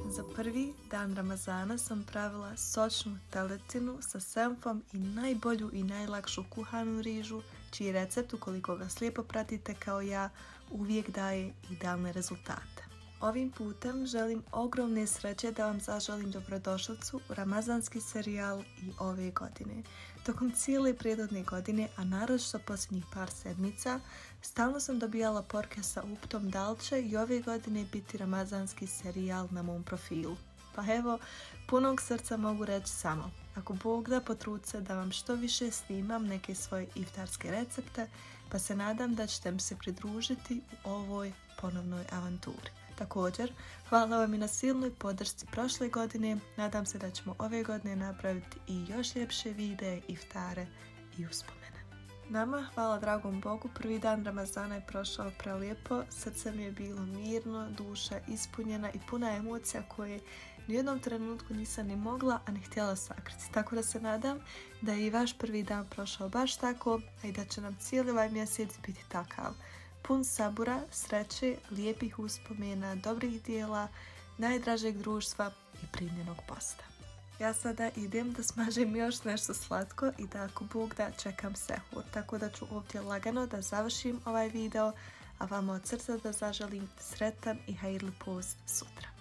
Za prvi dan Ramazana sam pravila sočnu teletinu sa senfom i najbolju i najlakšu kuhanu rižu, čiji recept, ukoliko ga slijepo pratite kao ja, uvijek daje idealne rezultate. Ovim putem želim ogromne sreće da vam zaželim dobrodošlicu u ramazanski serijal i ove godine. Tokom cijele prethodne godine, a naročito posljednjih par sedmica, stalno sam dobijala poruke sa upitom da li će i ove godine biti ramazanski serijal na mom profilu. Pa evo, punog srca mogu reći samo, ako Bog da, potrudit se da vam što više snimam neke svoje iftarske recepte, pa se nadam da ćete mi se pridružiti u ovoj ponovnoj avanturi. Također, hvala vam i na silnoj podršci prošle godine, nadam se da ćemo ove godine napraviti i još ljepše videe, iftare i uspomene. Nama, hvala dragom Bogu, prvi dan Ramazana je prošao prelijepo, srce mi je bilo mirno, duša ispunjena i puna emocija koje u jednom trenutku nisam ni mogla, a ni htjela sakriti. Tako da se nadam da je i vaš prvi dan prošao baš tako, a i da će nam cijeli ovaj mjesec biti takav. Pun sabura, sreće, lijepih uspomena, dobrih dijela, najdražeg društva i primljenog posta. Ja sada idem da smažem još nešto slatko i da ako Bog da čekam sehur, tako da ću ovdje lagano da završim ovaj video, a vama od srca da zaželim sretan i hajirli post sutra.